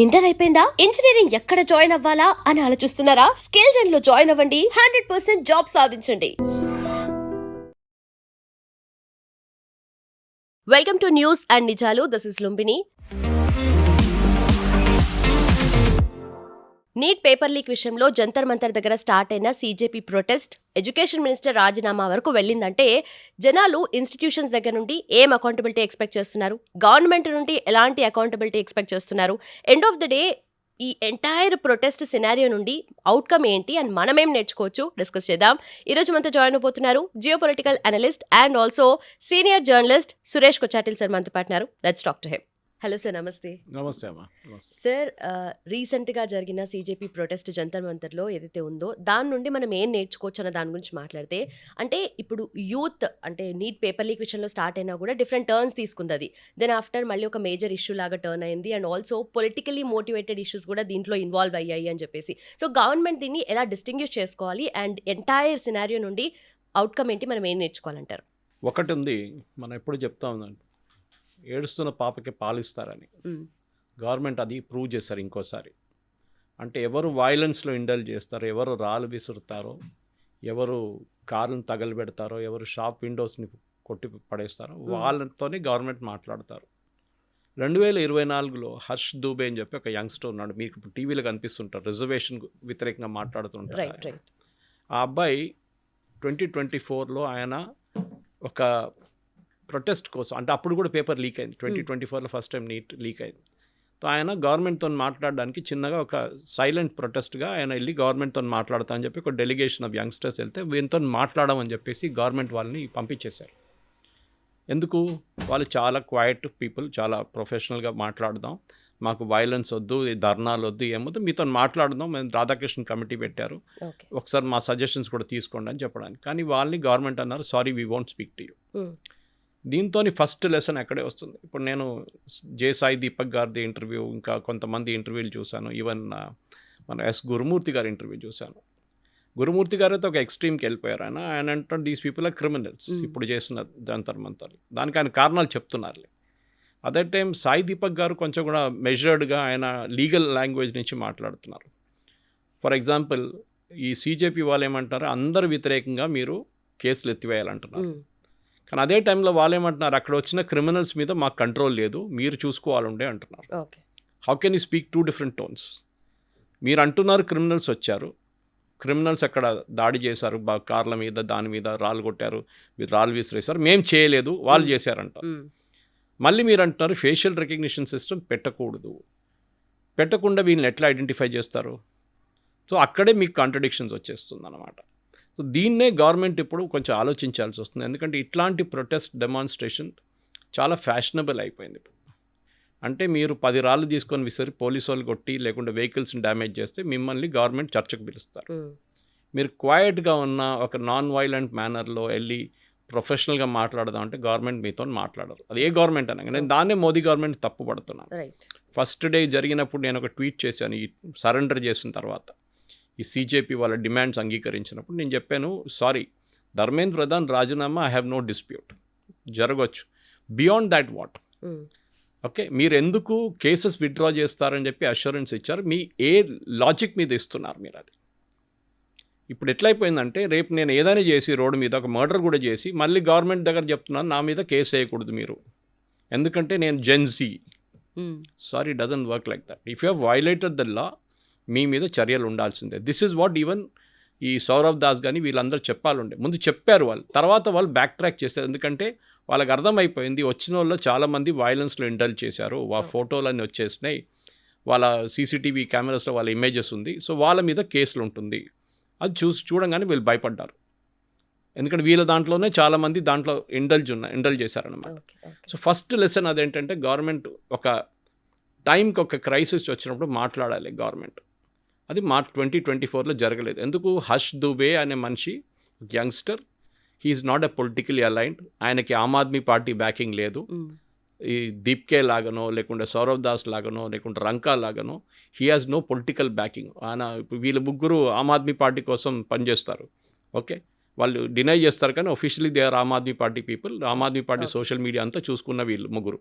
Inter అయిపోయిందా? Engineering ఎక్కడ join అవ్వాలా అని ఆలోచిస్తున్నారా? స్కిల్ జెన్ లో జాయిన్ అవ్వండి, 100% జాబ్ సాధించండి. వెల్కమ్ టు న్యూస్ అండ్ నిజాలు. This is Lumbini. NEET paper leak విషయంలో జంతర్ మంతర్ దగ్గర స్టార్ట్ అయిన సీజేపీ ప్రొటెస్ట్ ఎడ్యుకేషన్ మినిస్టర్ రాజీనామా వరకు వెళ్ళిందంటే జనాలు ఇన్స్టిట్యూషన్స్ దగ్గర నుండి ఏం అకౌంటబిలిటీ ఎక్స్పెక్ట్ చేస్తున్నారు, గవర్నమెంట్ నుండి ఎలాంటి అకౌంటబిలిటీ ఎక్స్పెక్ట్ చేస్తున్నారు, ఎండ్ ఆఫ్ ద డే ఈ ఎంటైర్ ప్రొటెస్ట్ సినారియో నుండి అవుట్కమ్ ఏంటి అండ్ మనమేం నేర్చుకోవచ్చు డిస్కస్ చేద్దాం. ఈరోజు మనతో జాయిన్ అయిపోతున్నారు geopolitical analyst and also senior journalist Suresh Kochattil sir మనతో పాటున్నారు. Let's talk to him. Hello sir, నమస్తే. నమస్తే అమ్మా. సార్, రీసెంట్గా జరిగిన సీజేపీ ప్రొటెస్ట్ జంతర్ మంతర్లో ఏదైతే ఉందో దాని నుండి మనం ఏం నేర్చుకోవచ్చు అన్న దాని గురించి మాట్లాడితే, అంటే ఇప్పుడు యూత్ అంటే నీట్ పేపర్ లీక్ విషయంలో స్టార్ట్ అయినా కూడా డిఫరెంట్ టర్న్స్ తీసుకుంది. అది దెన్ ఆఫ్టర్ మళ్ళీ ఒక మేజర్ ఇష్యూ లాగా టర్న్ అయింది and also politically motivated issues కూడా దీంట్లో ఇన్వాల్వ్ అయ్యాయి అని చెప్పేసి. సో గవర్నమెంట్ దీన్ని ఎలా డిస్టింగ్విష్ చేసుకోవాలి అండ్ ఎంటైర్ సినారియో నుండి అవుట్కమ్ ఏంటి, మనం ఏం నేర్చుకోవాలంటారు? ఒకటి ఉంది, మనం ఎప్పుడు చెప్తా ఉందండి, ఏడుస్తున్న పాపకి పాలిస్తారని. గవర్నమెంట్ అది ప్రూవ్ చేస్తారు ఇంకోసారి. అంటే ఎవరు వైలెన్స్లో ఇండల్జ్ చేస్తారో, ఎవరు రాళ్ళు విసురుతారో, ఎవరు కార్లను తగలబెడతారో, ఎవరు షాప్ విండోస్ని కొట్టి పడేస్తారో వాళ్ళతోనే గవర్నమెంట్ మాట్లాడతారు. 2024లో హర్ష్ దూబే అని చెప్పి ఒక యంగ్స్టర్ ఉన్నాడు, మీకు ఇప్పుడు టీవీలో కనిపిస్తుంటారు, రిజర్వేషన్ వ్యతిరేకంగా మాట్లాడుతుంటారు. ఆ అబ్బాయి 2024లో ఆయన ఒక ప్రొటెస్ట్ కోసం, అంటే అప్పుడు కూడా పేపర్ లీక్ అయింది, 2024లో ఫస్ట్ టైం నీట్ లీక్ అయింది. సో ఆయన గవర్నమెంట్తో మాట్లాడడానికి చిన్నగా ఒక సైలెంట్ ప్రొటెస్ట్గా ఆయన వెళ్ళి గవర్నమెంట్తో మాట్లాడతా అని చెప్పి ఒక డెలిగేషన్ ఆఫ్ యంగ్స్టర్స్ వెళ్తే వీళ్ళతో మాట్లాడమని చెప్పేసి గవర్నమెంట్ వాళ్ళని పంపించేశారు. ఎందుకు? వాళ్ళు చాలా క్వైట్ పీపుల్, చాలా ప్రొఫెషనల్గా మాట్లాడదాం, మాకు వైలెన్స్ వద్దు, ధర్నాలు వద్దు, ఏమొద్దు, మీతో మాట్లాడదాం, మేము రాధాకృష్ణ కమిటీ పెట్టారు, ఒకసారి మా సజెషన్స్ కూడా తీసుకోండి అని చెప్పడానికి. కానీ వాళ్ళని గవర్నమెంట్ అన్నారు, sorry we won't speak to you. దీంతో ఫస్ట్ లెసన్ ఎక్కడే వస్తుంది. ఇప్పుడు నేను జే సాయి దీపక్ గారిది ఇంటర్వ్యూ, ఇంకా కొంతమంది ఇంటర్వ్యూలు చూశాను, ఈవెన్ మన ఎస్ గురుమూర్తి గారి ఇంటర్వ్యూ చూశాను. గురుమూర్తి గారు అయితే ఒక ఎక్స్ట్రీమ్కి వెళ్ళిపోయారు. ఆయన అంటారు దీస్ పీపుల్ ఆర్ క్రిమినల్స్ ఇప్పుడు చేసిన జంతర్ మంతర్. దానికి ఆయన కారణాలు చెప్తున్నారు. అదే టైం సాయి దీపక్ గారు కొంచెం కూడా మెజర్డ్గా ఆయన లీగల్ లాంగ్వేజ్ నుంచి మాట్లాడుతున్నారు. ఫర్ ఎగ్జాంపుల్, ఈ సీజేపీ వాళ్ళు ఏమంటారు, అందరు వ్యతిరేకంగా మీరు కేసులు ఎత్తివేయాలంటున్నారు. కానీ అదే టైంలో వాళ్ళు ఏమంటున్నారు, అక్కడ వచ్చిన క్రిమినల్స్ మీద మాకు కంట్రోల్ లేదు, మీరు చూసుకోవాలండే అంటున్నారు. How can you speak two different tones? మీరు అంటున్నారు క్రిమినల్స్ వచ్చారు, క్రిమినల్స్ అక్కడ దాడి చేశారు, కార్ల మీద దాని మీద రాళ్ళు కొట్టారు, మీరు రాళ్ళు విసిరేశారు, మేము చేయలేదు, వాళ్ళు చేశారంట. మళ్ళీ మీరు అంటున్నారు ఫేషియల్ రికగ్నిషన్ సిస్టమ్ పెట్టకుండా వీళ్ళని ఎట్లా ఐడెంటిఫై చేస్తారు? సో అక్కడే మీకు కాంట్రడిక్షన్స్ వచ్చేస్తుంది అన్నమాట. సో దీన్నే గవర్నమెంట్ ఇప్పుడు కొంచెం ఆలోచించాల్సి వస్తుంది. ఎందుకంటే ఇట్లాంటి ప్రొటెస్ట్ డెమాన్స్ట్రేషన్ చాలా ఫ్యాషనబుల్ అయిపోయింది ఇప్పుడు. అంటే మీరు 10 రాళ్ళు తీసుకొని విసిరి పోలీసు వాళ్ళు కొట్టి లేకుంటే వెహికల్స్ని డ్యామేజ్ చేస్తే మిమ్మల్ని గవర్నమెంట్ చర్చకు పిలుస్తారు. మీరు క్వైట్గా ఉన్న ఒక నాన్ వైలెంట్ మేనర్లో వెళ్ళి ప్రొఫెషనల్గా మాట్లాడదాం అంటే గవర్నమెంట్ మీతో మాట్లాడరు. అది ఏ గవర్నమెంట్ అనగా నేను దాన్నే మోదీ గవర్నమెంట్ తప్పు పడుతున్నాను. ఫస్ట్ డే జరిగినప్పుడు నేను ఒక ట్వీట్ చేశాను, ఈ సరెండర్ చేసిన తర్వాత ఈ సీజేపీ వాళ్ళ డిమాండ్స్ అంగీకరించినప్పుడు నేను చెప్పాను, సారీ ధర్మేంద్ర ప్రధాన్ రాజీనామా ఐ హ్యావ్ నో డిస్ప్యూట్, జరగవచ్చు, బియాండ్ దాట్ వాట్ ఓకే, మీరు ఎందుకు కేసెస్ విత్డ్రా చేస్తారని చెప్పి అష్యూరెన్స్ ఇచ్చారు, మీ ఏ లాజిక్ మీద ఇస్తున్నారు మీరు? అది ఇప్పుడు ఎట్లయిపోయిందంటే రేపు నేను ఏదైనా చేసి రోడ్డు మీద ఒక మర్డర్ కూడా చేసి మళ్ళీ గవర్నమెంట్ దగ్గర చెప్తున్నాను నా మీద కేసు వేయకూడదు మీరు, ఎందుకంటే నేను gen z. Sorry, doesn't work like that. If you have violated the law మీ మీద చర్యలు ఉండాల్సిందే. దిస్ ఈజ్ వాట్ ఈవెన్ ఈ సౌరవ్ దాస్ కానీ వీళ్ళందరూ చెప్పాలండే. ముందు చెప్పారు వాళ్ళు, తర్వాత వాళ్ళు బ్యాక్ ట్రాక్ చేశారు. ఎందుకంటే వాళ్ళకి అర్థమైపోయింది వచ్చిన వాళ్ళు చాలామంది వైలెన్స్లో ఇండల్జ్ చేశారు, ఫోటోలన్నీ వచ్చేసినాయి, వాళ్ళ సీసీటీవీ కెమెరాస్లో వాళ్ళ ఇమేజెస్ ఉంది, సో వాళ్ళ మీద కేసులు ఉంటుంది. అది చూడంగానే వీళ్ళు భయపడ్డారు, ఎందుకంటే వీళ్ళ దాంట్లోనే చాలామంది దాంట్లో ఇండల్జ్ చేశారనమాట. సో ఫస్ట్ లెసన్ అదేంటంటే గవర్నమెంట్ ఒక టైంకి ఒక క్రైసిస్ వచ్చినప్పుడు మాట్లాడాలి గవర్నమెంట్. అది 2024లో జరగలేదు. ఎందుకు? హర్ష్ దూబే అనే మనిషి youngster, he is not a politically aligned, ఆయనకి ఆమ్ ఆద్మీ పార్టీ బ్యాకింగ్ లేదు. ఈ దీప్కే లాగానో లేకుంటే సౌరవ్ దాస్ లాగానో లేకుంటే రంకా లాగానో he has no political backing. ఆయన వీళ్ళ ముగ్గురు ఆమ్ ఆద్మీ పార్టీ కోసం పనిచేస్తారు. ఓకే, వాళ్ళు డినై చేస్తారు కానీ officially they are Aam Aadmi party people. Aam Aadmi party social media అంతా చూసుకున్న వీళ్ళు ముగ్గురు.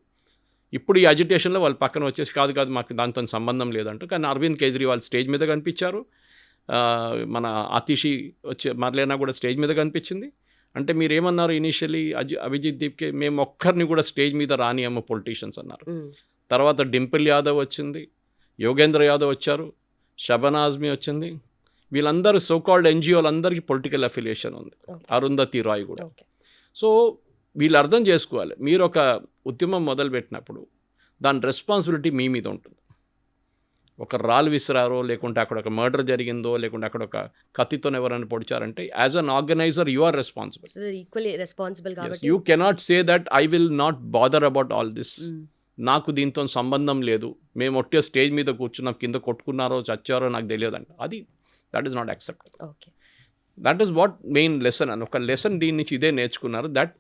ఇప్పుడు ఈ అజిటేషన్లో వాళ్ళు పక్కన వచ్చేసి కాదు మాకు దాంతో సంబంధం లేదంటూ. కానీ అరవింద్ కేజ్రీవాల్ స్టేజ్ మీద కనిపించారు, మన ఆతిషి వచ్చే మర్లేనా కూడా స్టేజ్ మీద కనిపించింది. అంటే మీరు ఏమన్నారు ఇనీషియలీ అభిజిత్ దీప్కే మేము ఒక్కరిని కూడా స్టేజ్ మీద రానియమ్మ పొలిటీషియన్స్ అన్నారు. తర్వాత డింపుల్ యాదవ్ వచ్చింది, యోగేంద్ర యాదవ్ వచ్చారు, షబనా ఆజ్మీ వచ్చింది. వీళ్ళందరూ సోకాల్డ్ ఎన్జిఓలందరికీ పొలిటికల్ అఫిలియేషన్ ఉంది, అరుంధతి రాయ్ కూడా. సో వీళ్ళు అర్థం చేసుకోవాలి, మీరు ఒక ఉద్యమం మొదలుపెట్టినప్పుడు దాని రెస్పాన్సిబిలిటీ మీ మీద ఉంటుంది. ఒక రాళ్ళు విసిరారో, లేకుంటే అక్కడ ఒక మర్డర్ జరిగిందో, లేకుంటే అక్కడ ఒక కత్తితో ఎవరైనా పొడిచారంటే as an organiser you are responsible. Equally responsible కాబట్టి you cannot say that I will not bother about all this, నాకు దీంతో సంబంధం లేదు, మేము ఒట్టే స్టేజ్ మీద కూర్చున్నాం, కింద కొట్టుకున్నారో చచ్చారో నాకు తెలియదంట. అది that is not acceptable. Okay, that is what main lesson అని ఒక లెసన్ దీని నుంచి ఇదే నేర్చుకున్నారు. దట్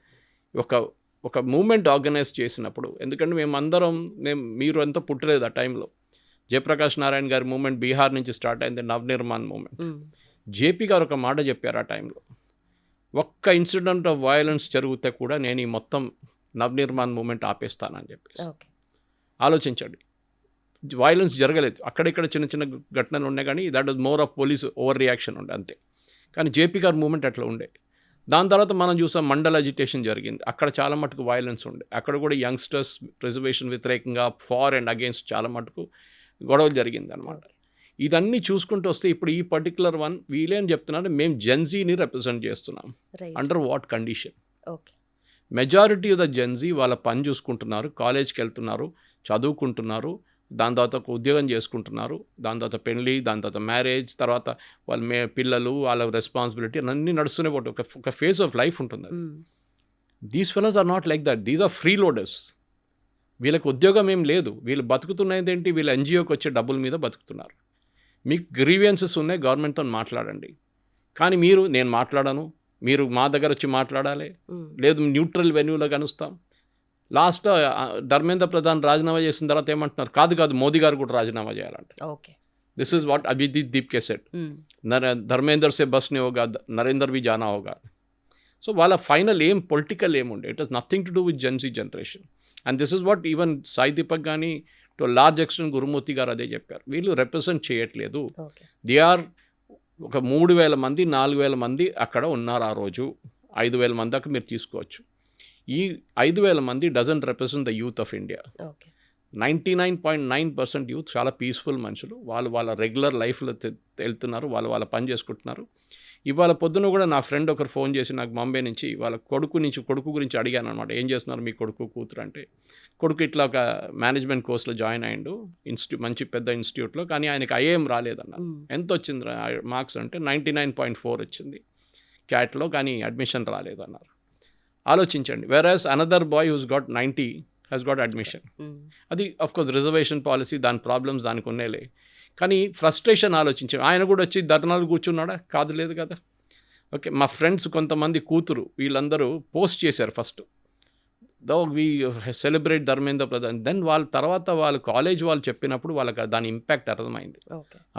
ఒక మూమెంట్ ఆర్గనైజ్ చేసినప్పుడు, ఎందుకంటే మీరు ఎంతో పుట్టలేదు ఆ టైంలో. జయప్రకాష్ నారాయణ గారి మూమెంట్ బీహార్ నుంచి స్టార్ట్ అయింది, నవనిర్మాణ్ మూమెంట్. జేపీ గారు ఒక మాట చెప్పారు ఆ టైంలో, ఒక్క ఇన్సిడెంట్ ఆఫ్ వయలెన్స్ జరిగితే కూడా నేను ఈ మొత్తం నవనిర్మాణ్ మూమెంట్ ఆపేస్తానని చెప్పేసి. ఆలోచించండి, వయలెన్స్ జరగలేదు, అక్కడిక్కడ చిన్న చిన్న ఘటనలు ఉన్నాయి, కానీ that was more of police over reaction ఉండే అంతే. కానీ జేపీ గారి మూమెంట్ అట్లా ఉండే. దాని తర్వాత మనం చూసాం మండల్ అజిటేషన్ జరిగింది, అక్కడ చాలా మటుకు వయలెన్స్ ఉండే. అక్కడ కూడా యంగ్స్టర్స్ రిజర్వేషన్ వ్యతిరేకంగా ఫార్ అండ్ అగేన్స్ట్ చాలా మటుకు గొడవలు జరిగింది అనమాట. ఇదన్నీ చూసుకుంటూ వస్తే ఇప్పుడు ఈ పర్టికులర్ వన్ వీళ్ళేం చెప్తున్నారు, మేము జెన్జీని రిప్రజెంట్ చేస్తున్నాం. Under what condition? Majority of the Gen Z వాళ్ళ పని చూసుకుంటున్నారు, కాలేజ్కి వెళ్తున్నారు, చదువుకుంటున్నారు, దాని తర్వాత ఒక ఉద్యోగం చేసుకుంటున్నారు, దాని తర్వాత పెళ్ళి, దాని తర్వాత మ్యారేజ్, తర్వాత వాళ్ళ పిల్లలు, వాళ్ళ రెస్పాన్సిబిలిటీ అన్నీ నడుస్తూనే పోతే ఒక ఫేజ్ ఆఫ్ లైఫ్ ఉంటుంది. These fellows are not like that, these are free loaders. వీళ్ళకి ఉద్యోగం ఏం లేదు, వీళ్ళు బతుకుతున్నది ఏంటి, వీళ్ళ ఎన్జిఓకి వచ్చే డబ్బుల మీద బతుకుతున్నారు. మీకు గ్రీవియన్సెస్ ఉన్నాయి, గవర్నమెంట్తో మాట్లాడండి. కానీ నేను మాట్లాడను, మీరు మా దగ్గర వచ్చి మాట్లాడాలి, లేదు న్యూట్రల్ వెన్యూలో కనుస్తాం. లాస్ట్ ధర్మేంద్ర ప్రధాన్ రాజీనామా చేసిన తర్వాత ఏమంటున్నారు, కాదు మోదీ గారు కూడా రాజీనామా చేయాలంట. This is what Abhijit Dipke said, Dharmender సే బస్ నే హోగా, నరేందర్ భీ జానా హోగా. సో వాళ్ళ ఫైనల్ ఏం పొలిటికల్ ఏముండే, it was nothing to do with Gen Z generation. And this is what even Sai Deepak కానీ టు లార్జ్ ఎక్స్టెంట్ గురుమూర్తి గారు అదే చెప్పారు, వీళ్ళు రిప్రజెంట్ చేయట్లేదు. దే ఆర్ ఒక 3,000 మంది 4,000 మంది అక్కడ ఉన్నారు ఆ రోజు, 5,000 మంది దాకా మీరు తీసుకోవచ్చు. ఈ 5,000 మంది doesn't represent the youth of India. 99.9% youth చాలా పీస్ఫుల్ మనుషులు, వాళ్ళ రెగ్యులర్ లైఫ్లో వెళ్తున్నారు, వాళ్ళ పని చేసుకుంటున్నారు. ఇవాళ పొద్దున కూడా నా ఫ్రెండ్ ఒకరు ఫోన్ చేసి నాకు బాంబే నుంచి వాళ్ళ కొడుకు గురించి అడిగాను అనమాట, ఏం చేస్తున్నారు మీ కొడుకు కూతురు అంటే, కొడుకు ఇట్లా ఒక మేనేజ్మెంట్ కోర్స్లో జాయిన్ అయ్యిండు, మంచి పెద్ద ఇన్స్టిట్యూట్లో, కానీ ఆయనకి ఐఏఎం రాలేదన్నారు. ఎంత వచ్చింది మార్క్స్ అంటే 99.4 వచ్చింది క్యాట్లో, కానీ అడ్మిషన్ రాలేదన్నారు. ఆలోచించండి. Whereas another boy who's got 90 has got admission. అది అఫ్కోర్స్ రిజర్వేషన్ పాలసీ, దాని ప్రాబ్లమ్స్ దానికి ఉన్నేలే, కానీ ఫ్రస్ట్రేషన్ ఆలోచించాం. ఆయన కూడా వచ్చి ధర్నాలు కూర్చున్నాడా? లేదు కదా. ఓకే, మా ఫ్రెండ్స్ కొంతమంది కూతురు వీళ్ళందరూ పోస్ట్ చేశారు first, we celebrate Dharmendra Pradhan. Then వాళ్ళ తర్వాత వాళ్ళు కాలేజ్ వాళ్ళు చెప్పినప్పుడు వాళ్ళకి దాని ఇంపాక్ట్ అర్థమైంది.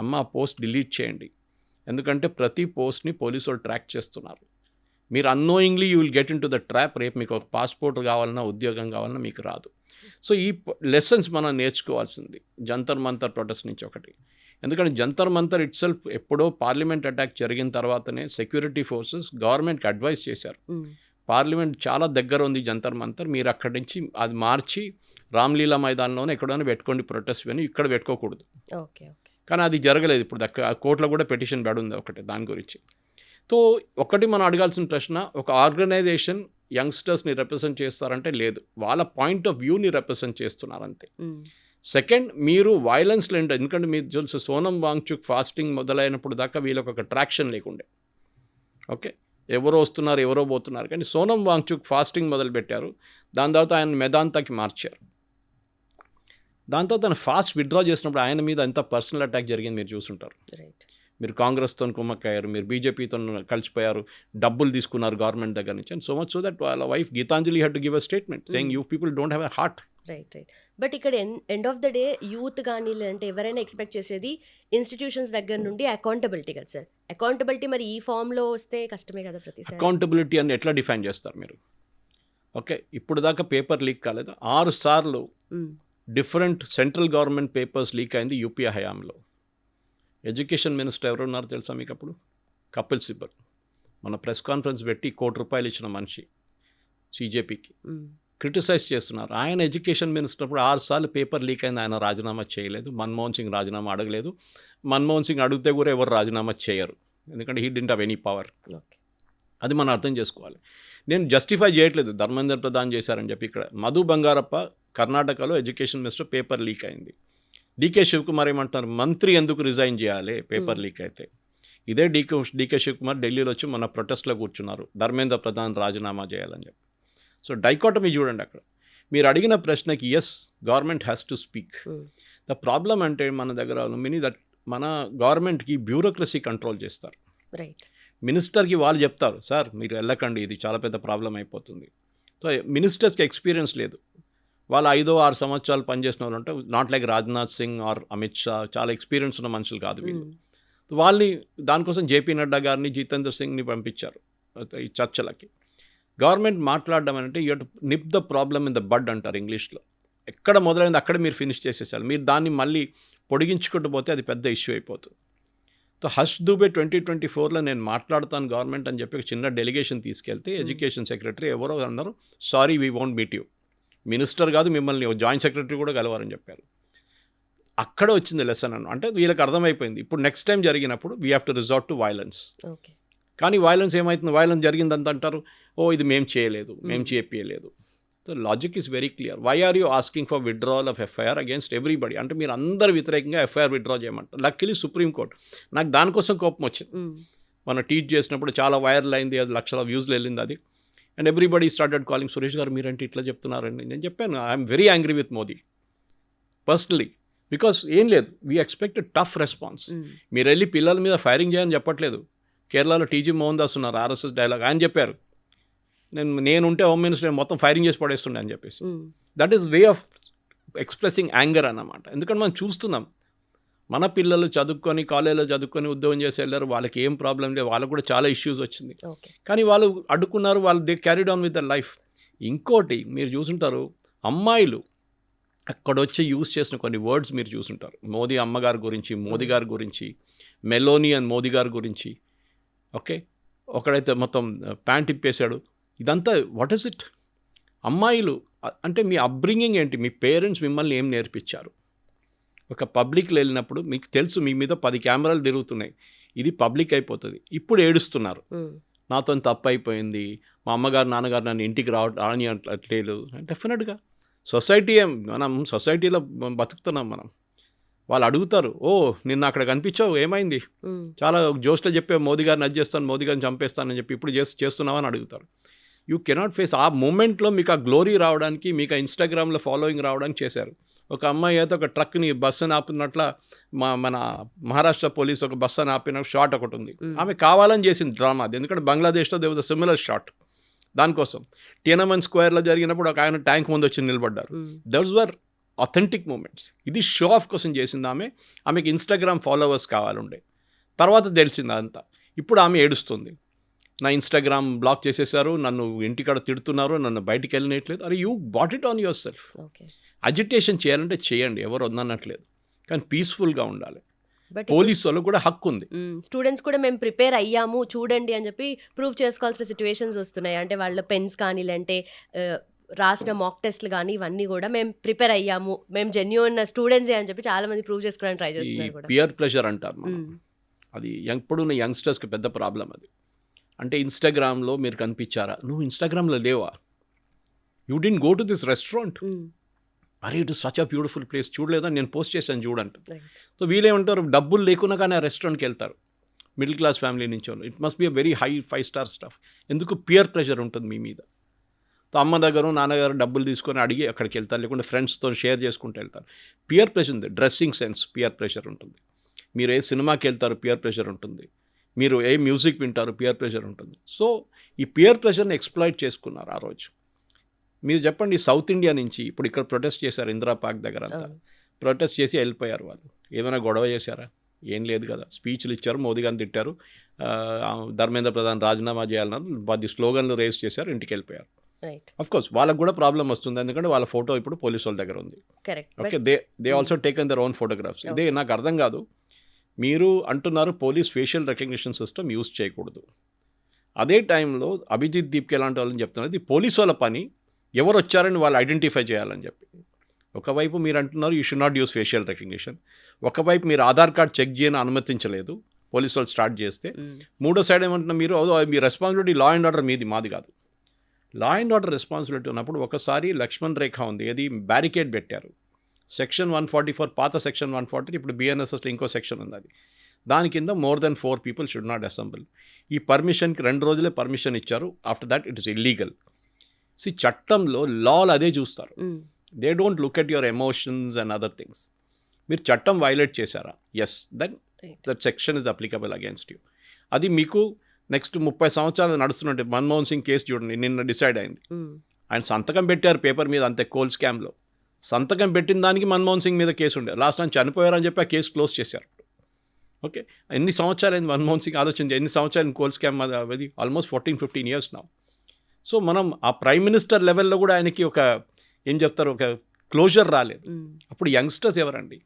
అమ్మ ఆ పోస్ట్ డిలీట్ చేయండి, ఎందుకంటే ప్రతి పోస్ట్ని పోలీసు వాళ్ళు ట్రాక్ చేస్తున్నారు. మీరు annoyingly you will get into the trap. రేపు మీకు ఒక పాస్పోర్ట్ కావాలన్నా, ఉద్యోగం కావాలన్నా మీకు రాదు. సో ఈ లెసన్స్ మనం నేర్చుకోవాల్సింది జంతర్ మంతర్ ప్రొటెస్ట్ నుంచి ఒకటి. ఎందుకంటే జంతర్ మంతర్ ఇట్ సెల్ఫ్ ఎప్పుడో పార్లమెంట్ అటాక్ జరిగిన తర్వాతనే సెక్యూరిటీ ఫోర్సెస్ గవర్నమెంట్కి అడ్వైస్ చేశారు, పార్లమెంట్ చాలా దగ్గర ఉంది జంతర్ మంతర్, మీరు అక్కడి నుంచి అది మార్చి రామ్లీలా మైదానంలోనే ఎక్కడైనా పెట్టుకోండి ప్రొటెస్ట్ అని, ఇక్కడ పెట్టుకోకూడదు. కానీ అది జరగలేదు. ఇప్పుడు కోర్టులో కూడా పిటిషన్ పడుంది ఒకటి దాని గురించి. సో ఒకటి మనం అడగాల్సిన ప్రశ్న, ఒక ఆర్గనైజేషన్ యంగ్స్టర్స్ని రిప్రజెంట్ చేస్తారంటే లేదు, వాళ్ళ పాయింట్ ఆఫ్ వ్యూని రిప్రజెంట్ చేస్తున్నారంతే. సెకండ్, మీరు వైలెన్స్లో ఏంటో, ఎందుకంటే మీరు తెలుసు సోనం వాంగ్చుక్ ఫాస్టింగ్ మొదలైనప్పుడు దాకా వీళ్ళకి ఒక ట్రాక్షన్ లేకుండే. ఓకే, ఎవరో వస్తున్నారు ఎవరో పోతున్నారు, కానీ సోనం వాంగ్చుక్ ఫాస్టింగ్ మొదలుపెట్టారు, దాని తర్వాత ఆయన మెదాంతాకి మార్చారు. దాని తర్వాత ఆయన ఫాస్ట్ విత్డ్రా చేసినప్పుడు ఆయన మీద ఎంత పర్సనల్ అటాక్ జరిగింది మీరు చూసుంటారు. మీరు కాంగ్రెస్తో కుమ్మక్కయ్యారు, మీరు బీజేపీతో కలిసిపోయారు, డబ్బులు తీసుకున్నారు గవర్నమెంట్ దగ్గర నుంచి. And so much so that వాళ్ళ wife Geetanjali had to give a statement saying you people don't have a heart. Right. But ఇక్కడ end of the day youth కానీ లేదంటే ఎవరైనా ఎక్స్పెక్ట్ చేసేది ఇన్స్టిట్యూషన్స్ దగ్గర నుండి అకౌంటబిలిటీ కదా సార్. అకౌంటబిలిటీ మరి ఈ ఫామ్లో వస్తే కష్టమే కదా. ప్రతిసారి అకౌంటబిలిటీ అని ఎట్లా డిఫైన్ చేస్తారు మీరు? ఓకే, ఇప్పుడు దాకా పేపర్ లీక్ కాలేదు. 6 సార్లు different central government papers leak అయింది యూపీఏ హయాంలో. ఎడ్యుకేషన్ మినిస్టర్ ఎవరున్నారు తెలుసా మీకు అప్పుడు? కపిల్ సిబల్. మన ప్రెస్ కాన్ఫరెన్స్ పెట్టి ₹1 కోటి ఇచ్చిన మనిషి సీజేపీకి క్రిటిసైజ్ చేస్తున్నారు. ఆయన ఎడ్యుకేషన్ మినిస్టర్ అప్పుడు 6 సార్లు పేపర్ లీక్ అయింది, ఆయన రాజీనామా చేయలేదు. మన్మోహన్ సింగ్ రాజీనామా అడగలేదు. మన్మోహన్ సింగ్ అడిగితే కూడా ఎవరు రాజీనామా చేయరు, ఎందుకంటే he didn't have any power. అది మనం అర్థం చేసుకోవాలి. నేను జస్టిఫై చేయట్లేదు ధర్మేంద్ర ప్రధాన్ చేశారని చెప్పి. ఇక్కడ మధు బంగారప్ప కర్ణాటకలో ఎడ్యుకేషన్ మినిస్టర్, పేపర్ లీక్ అయింది. డీకే శివకుమార్ ఏమంటున్నారు, మంత్రి ఎందుకు రిజైన్ చేయాలి పేపర్ లీక్ అయితే? ఇదే డీకే శివకుమార్ ఢిల్లీలో వచ్చి మన ప్రొటెస్ట్లో కూర్చున్నారు, ధర్మేంద్ర ప్రధాన్ రాజీనామా చేయాలని చెప్పి. సో డైకాటమీ చూడండి అక్కడ. మీరు అడిగిన ప్రశ్నకి yes, government has to speak. The problem అంటే మన దగ్గర దట్ మన గవర్నమెంట్కి బ్యూరోక్రసీ కంట్రోల్ చేస్తారు. రైట్. మినిస్టర్కి వాళ్ళు చెప్తారు, సార్ మీరు వెళ్ళకండి, ఇది చాలా పెద్ద ప్రాబ్లం అయిపోతుంది. సో మినిస్టర్స్కి ఎక్స్పీరియన్స్ లేదు. వాళ్ళు 5-6 సంవత్సరాలు పనిచేసిన వాళ్ళు ఉంటే, not like Rajnath Singh or Amit Shah, చాలా ఎక్స్పీరియన్స్ ఉన్న మనుషులు కాదు వీళ్ళు. వాళ్ళని దానికోసం జేపీ నడ్డా గారిని, జితేంద్ర సింగ్ని పంపించారు ఈ చర్చలకి. గవర్నమెంట్ మాట్లాడడం అంటే you to nip the problem in the bud అంటారు ఇంగ్లీష్లో. ఎక్కడ మొదలైంది అక్కడ మీరు ఫినిష్ చేసేసారు. మీరు దాన్ని మళ్ళీ పొడిగించుకుంటూ పోతే అది పెద్ద ఇష్యూ అయిపోతుంది. సో హర్ష్ దూబే 2024లో నేను మాట్లాడుతాను గవర్నమెంట్ అని చెప్పి ఒక చిన్న డెలిగేషన్ తీసుకెళ్తే ఎడ్యుకేషన్ సెక్రటరీ ఎవరో అన్నారు, sorry we won't meet you. Minister కాదు, మిమ్మల్ని జాయింట్ సెక్రటరీ కూడా కలవారని చెప్పారు. అక్కడ వచ్చింది లెసన్ అంటే వీళ్ళకి అర్థమైపోయింది, ఇప్పుడు నెక్స్ట్ టైం జరిగినప్పుడు we have to resort to violence. కానీ వైలెన్స్ ఏమవుతుంది, వైలెన్స్ జరిగిందంత అంటారు, ఓ ఇది మేము చేయలేదు, మేము చేపియలేదు. So logic is very clear. Why are you asking for withdrawal of FIR against everybody? అంటే మీరు అందరు వ్యతిరేకంగా ఎఫ్ఐఆర్ విత్డ్రా చేయమంటారు. లక్కీలీ సుప్రీంకోర్టు, నాకు దానికోసం కోపం వచ్చింది. మనం టీచ్ చేసినప్పుడు చాలా వైరల్ అయింది, అది లక్షల వ్యూస్లో వెళ్ళింది అది. And everybody started calling, Suresh గారు మీరంటే ఇట్లా చెప్తున్నారండి. నేను చెప్పాను, I'm very angry with Modi personally, because ఏం లేదు, వీ ఎక్స్పెక్ట్ టఫ్ రెస్పాన్స్. మీరు వెళ్ళి పిల్లల మీద ఫైరింగ్ చేయని చెప్పట్లేదు. కేరళలో టీజీ మోహన్ దాస్ ఉన్నారు, ఆర్ఎస్ఎస్ డైలాగ్, ఆయన చెప్పారు, నేనుంటే హోమ్ మినిస్టర్ మొత్తం ఫైరింగ్ చేసి పడేస్తుండే అని చెప్పేసి. That is way of expressing anger అన్నమాట. ఎందుకంటే మనం చూస్తున్నాం, మన పిల్లలు చదువుకొని కాలేజీలో చదువుకొని ఉద్యోగం చేసి వెళ్ళారు, వాళ్ళకి ఏం ప్రాబ్లం లేదు, వాళ్ళకు కూడా చాలా ఇష్యూస్ వచ్చింది, కానీ వాళ్ళు అడ్డుకున్నారు, వాళ్ళు they carried on with the life. ఇంకోటి మీరు చూసుంటారు, అమ్మాయిలు అక్కడ వచ్చి యూజ్ చేసిన కొన్ని వర్డ్స్ మీరు చూసుంటారు, మోదీ అమ్మగారి గురించి, మోదీ గారి గురించి, మెలోనీ అండ్ మోదీ గారి గురించి. ఓకే, ఒకడైతే మొత్తం ప్యాంట్ ఇప్పేశాడు. ఇదంతా వాట్ ఈస్ ఇట్? అమ్మాయిలు అంటే మీ అప్బ్రింగింగ్ ఏంటి? మీ పేరెంట్స్ మిమ్మల్ని ఏం నేర్పించారు? ఒక పబ్లిక్లో వెళ్ళినప్పుడు మీకు తెలుసు మీ మీద 10 కెమెరాలు తిరుగుతున్నాయి, ఇది పబ్లిక్ అయిపోతుంది, ఇప్పుడు ఏడుస్తున్నారు, నాతో తప్పు అయిపోయింది, మా అమ్మగారు నాన్నగారు నన్ను ఇంటికి రాని అట్లేదు. డెఫినెట్గా మనం సొసైటీలో బతుకుతున్నాం మనం. వాళ్ళు అడుగుతారు, ఓ నిన్న అక్కడ కనిపించావు, ఏమైంది, చాలా జోష్లో చెప్పే మోదీ గారిని అది చేస్తాను, మోదీ గారిని చంపేస్తానని చెప్పి ఇప్పుడు చేస్తున్నావని అడుగుతారు. యూ కెనాట్ ఫేస్ ఆ మూమెంట్లో. మీకు ఆ గ్లోరీ రావడానికి, మీకు ఆ ఇన్స్టాగ్రామ్లో ఫాలోయింగ్ రావడానికి చేశారు. ఒక అమ్మాయి అయితే ఒక ట్రక్ని బస్సుని ఆపినట్ల మన మహారాష్ట్ర పోలీస్ ఒక బస్సుని ఆపిన షాట్ ఒకటి ఉంది, ఆమె కావాలని చేసింది డ్రామా అది. ఎందుకంటే బంగ్లాదేశ్లో there was a similar shot. దానికోసం టియనమన్ స్క్వేర్లో జరిగినప్పుడు ఒక ఆయన ట్యాంక్ ముందు వచ్చి నిలబడ్డారు. Those were authentic moments. ఇది షో ఆఫ్ కోసం చేసింది ఆమె. ఆమెకి ఇన్స్టాగ్రామ్ ఫాలోవర్స్ కావాలండే. తర్వాత తెలిసింది అదంతా. ఇప్పుడు ఆమె ఏడుస్తుంది, నా ఇన్స్టాగ్రామ్ బ్లాక్ చేసేసారు, నన్ను ఇంటికాడ తిడుతున్నారు, నన్ను బయటికి వెళ్ళినట్లేదు. అరే you bought it on your self. Agitation చేయాలంటే చేయండి, ఎవరు వద్దనట్లేదు, కానీ పీస్ఫుల్గా ఉండాలి. పోలీసు వాళ్ళకు కూడా హక్కు ఉంది. స్టూడెంట్స్ కూడా మేము ప్రిపేర్ అయ్యాము చూడండి అని చెప్పి ప్రూవ్ చేసుకోవాల్సిన సిచ్యువేషన్స్ వస్తున్నాయి. అంటే వాళ్ళ పెన్స్ కానీ, లేదంటే రాసిన మాక్ టెస్ట్లు కానీ, ఇవన్నీ కూడా మేము ప్రిపేర్ అయ్యాము, మేము జెన్యూన్ స్టూడెంట్సే అని చెప్పి చాలా మంది ప్రూవ్ చేసుకోవడానికి ట్రై చేస్తున్నారు. పియర్ ప్రెషర్ అంటారు మనం. అది ఎప్పుడున్న యంగ్స్టర్స్కి పెద్ద ప్రాబ్లం అది. అంటే ఇన్స్టాగ్రామ్లో మీరు కనిపించారా, నువ్వు ఇన్స్టాగ్రామ్లో లేవా, you didn't go to this restaurant, అరే it is such a beautiful place, చూడలేదా, నేను పోస్ట్ చేశాను చూడంట. సో వీళ్ళేమంటారు, డబ్బులు లేకున్నా కానీ ఆ రెస్టారెంట్కి వెళ్తారు, మిడిల్ క్లాస్ ఫ్యామిలీ నుంచి. It must be a very high 5-star stuff. ఎందుకు? పియర్ ప్రెషర్ ఉంటుంది మీ మీద. సో అమ్మ దగ్గర నాన్నగారు డబ్బులు తీసుకొని అడిగి అక్కడికి వెళ్తారు, లేకుంటే ఫ్రెండ్స్తో షేర్ చేసుకుంటూ వెళ్తారు. పియర్ ప్రెషర్ ఉంది. డ్రెస్సింగ్ సెన్స్ పియర్ ప్రెషర్ ఉంటుంది. మీరు ఏ సినిమాకి వెళ్తారు, పియర్ ప్రెషర్ ఉంటుంది. మీరు ఏ మ్యూజిక్ వింటారు, పియర్ ప్రెషర్ ఉంటుంది. సో ఈ పియర్ ప్రెషర్ని ఎక్స్ప్లాయిట్ చేసుకున్నారు ఆ రోజు. మీరు చెప్పండి, సౌత్ ఇండియా నుంచి ఇప్పుడు ఇక్కడ ప్రొటెస్ట్ చేశారు, ఇందిరా పార్క్ దగ్గర అంతా ప్రొటెస్ట్ చేసి వెళ్ళిపోయారు వాళ్ళు. ఏమైనా గొడవ చేశారా? ఏం లేదు కదా. స్పీచ్లు ఇచ్చారు, మోదీ గారిని తిట్టారు, ధర్మేంద్ర ప్రధాన్ రాజీనామా చేయాలన్నారు, 10 స్లోగన్లు రేస్ చేశారు, ఇంటికి వెళ్ళిపోయారు. రైట్. అఫ్ కోర్స్ వాళ్ళకు కూడా ప్రాబ్లం వస్తుంది, ఎందుకంటే వాళ్ళ ఫోటో ఇప్పుడు పోలీసు వాళ్ళ దగ్గర ఉంది. Correct. Okay, they also taken their own photographs. ఇదే నాకు అర్థం కాదు, మీరు అంటున్నారు police facial recognition system use చేయకూడదు, అదే టైంలో అభిజిత్ దీప్కే లాంటి వాళ్ళని చెప్తున్నారు ఇది పోలీసు వాళ్ళ పని, ఎవరు వచ్చారని వాళ్ళు ఐడెంటిఫై చేయాలని చెప్పి. ఒకవైపు మీరు అంటున్నారు you should not use facial recognition, ఒకవైపు మీరు ఆధార్ కార్డ్ చెక్ చేయని అనుమతించలేదు పోలీసు వాళ్ళు స్టార్ట్ చేస్తే, మూడో సైడ్ ఏమంటున్నారు మీరు మీ రెస్పాన్సిబిలిటీ లా అండ్ ఆర్డర్ మీది, మాది కాదు. లా అండ్ ఆర్డర్ రెస్పాన్సిబిలిటీ ఉన్నప్పుడు ఒకసారి లక్ష్మణ్ రేఖ ఉంది, అది బ్యారికేడ్ పెట్టారు, సెక్షన్ 144 పాత సెక్షన్ 140, ఇప్పుడు బిఎన్ఎస్ఎస్లో ఇంకో సెక్షన్ ఉంది, అది దాని కింద more than 4 people should not assemble. ఈ పర్మిషన్కి 2 రోజులే పర్మిషన్ ఇచ్చారు, after that it is illegal. చట్టంలో లాలు అదే చూస్తారు, they don't look at your emotions and other things. మీరు చట్టం వైలేట్ చేశారా, yes, then that section is applicable against you. అది మీకు నెక్స్ట్ 30 సంవత్సరాలు నడుస్తున్నట్టు మన్మోహన్ సింగ్ కేసు చూడండి, నిన్న డిసైడ్ అయింది. ఆయన సంతకం పెట్టారు పేపర్ మీద, అంతే కోల్ స్కామ్లో సంతకం పెట్టిన దానికి మన్మోహన్ సింగ్ మీద కేసు ఉండే, లాస్ట్ టైం చనిపోయారని చెప్పి ఆ కేసు క్లోజ్ చేశారు. ఓకే, ఎన్ని సంవత్సరాలు అయింది మన్మోహన్ సింగ్, ఆలోచించి ఎన్ని సంవత్సరాలు కోల్ స్కామ్ అది ఆల్మోస్ట్ 14-15 years now. సో మనం ఆ ప్రైమ్ మినిస్టర్ లెవెల్లో కూడా ఆయనకి ఒక ఏం చెప్తారు, ఒక క్లోజర్ రాలేదు. అప్పుడు యంగ్స్టర్స్ ఎవరండి,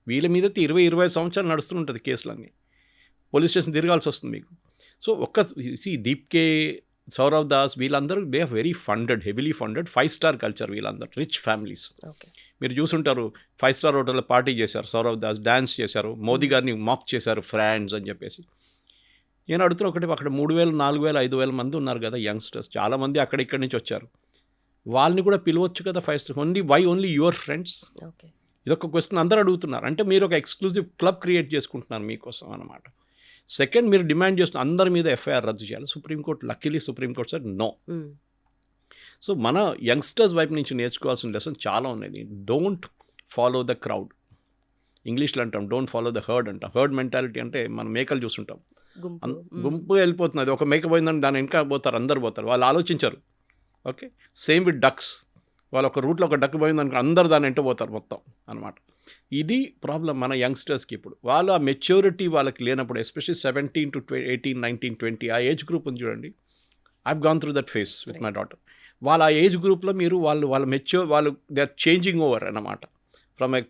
వీళ్ళ మీద 20-25 సంవత్సరాలు నడుస్తుంటుంది కేసులన్నీ, పోలీస్ స్టేషన్ తిరగాల్సి వస్తుంది మీకు. సో దీప్కే, సౌరవ్ దాస్, వీళ్ళందరూ they are very funded, heavily funded, 5-star culture, వీళ్ళందరూ రిచ్ ఫ్యామిలీస్. మీరు చూసుంటారు 5-star హోటల్లో పార్టీ చేశారు సౌరవ్ దాస్, డ్యాన్స్ చేశారు, మోదీ గారిని మాక్ చేశారు ఫ్రాండ్స్ అని చెప్పేసి. నేను అడుగుతున్నా ఒకటి, అక్కడ 3,000, 4,000, 5,000 మంది ఉన్నారు కదా యంగ్స్టర్స్, చాలామంది ఇక్కడి నుంచి వచ్చారు, వాళ్ళని కూడా పిలవచ్చు కదా 5-star, ఓన్లీ యువర్ ఫ్రెండ్స్. ఇదొక క్వశ్చన్ అందరూ అడుగుతున్నారు, అంటే మీరు ఒక ఎక్స్క్లూజివ్ క్లబ్ క్రియేట్ చేసుకుంటున్నారు మీకోసం అన్నమాట. సెకండ్, మీరు డిమాండ్ చేస్తున్న అందరి మీద ఎఫ్ఐఆర్ రద్దు చేయాలి, supreme court luckily supreme court sir no. So మన యంగ్స్టర్స్ వైపు నుంచి నేర్చుకోవాల్సిన లెసన్ చాలా ఉన్నాయి. డోంట్ ఫాలో ద క్రౌడ్, ఇంగ్లీష్లో అంటాం డోంట్ ఫాలో ద హర్డ్ అంటాం. హర్డ్ మెంటాలిటీ అంటే మనం మేకలు చూస్తుంటాం, గుంపు వెళ్ళిపోతుంది, అది ఒక మేక పోయిందని దాని వెనక పోతారు, అందరు పోతారు, వాళ్ళు ఆలోచించరు. ఓకే, సేమ్ విత్ డక్స్, వాళ్ళు ఒక రూట్లో ఒక డక్ పోయిందనుకో అందరు దాని వెంట పోతారు మొత్తం అనమాట. ఇది ప్రాబ్లం మన యంగ్స్టర్స్కి. ఇప్పుడు వాళ్ళ ఆ మెచ్యూరిటీ వాళ్ళకి లేనప్పుడు, ఎస్పెషల్లీ 17 to 18, 19, 20 ఆ ఏజ్ గ్రూప్ ఉంది చూడండి, I've gone through that face with my daughter. వాళ్ళ ఆ ఏజ్ గ్రూప్లో మీరు వాళ్ళు దే ఆర్ చేంజింగ్ ఓవర్ అన్నమాట, from a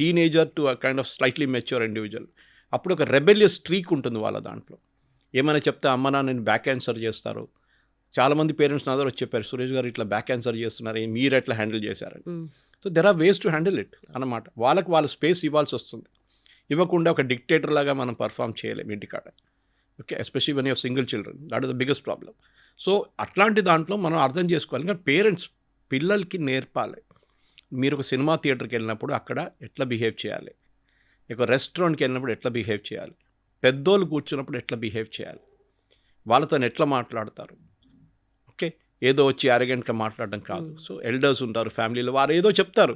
teenager to a kind of slightly mature individual. అప్పుడు ఒక రెబెలియస్ స్ట్రీక్ ఉంటుంది వాళ్ళ దాంట్లో, ఏమైనా చెప్తే అమ్మ నాన్నని బ్యాక్ ఆన్సర్ చేస్తారు. చాలామంది పేరెంట్స్ నా దగ్గర వచ్చి చెప్పారు, సురేష్ గారు ఇట్లా బ్యాక్ ఆన్సర్ చేస్తున్నారు, మీరు ఎట్లా హ్యాండిల్ చేశారని. So there are ways to handle it అన్నమాట. వాళ్ళ స్పేస్ ఇవ్వాల్సి వస్తుంది, ఇవ్వకుండా ఒక డిక్టేటర్ లాగా మనం పర్ఫామ్ చేయలేము ఇంటికాడ. Okay, especially when you have single children, that is the biggest problem. So అట్లాంటి దాంట్లో మనం అర్థం చేసుకోవాలి, కానీ పేరెంట్స్ పిల్లలకి నేర్పాలి. మీరు ఒక సినిమా థియేటర్కి వెళ్ళినప్పుడు అక్కడ ఎట్లా బిహేవ్ చేయాలి, ఒక రెస్టారెంట్కి వెళ్ళినప్పుడు ఎట్లా బిహేవ్ చేయాలి, పెద్దోళ్ళు కూర్చున్నప్పుడు ఎట్లా బిహేవ్ చేయాలి, వాళ్ళతో ఎట్లా మాట్లాడతారు. ఓకే, ఏదో వచ్చి అరగెంట్గా మాట్లాడడం కాదు. సో ఎల్డర్స్ ఉంటారు ఫ్యామిలీలో, వారు ఏదో చెప్తారు,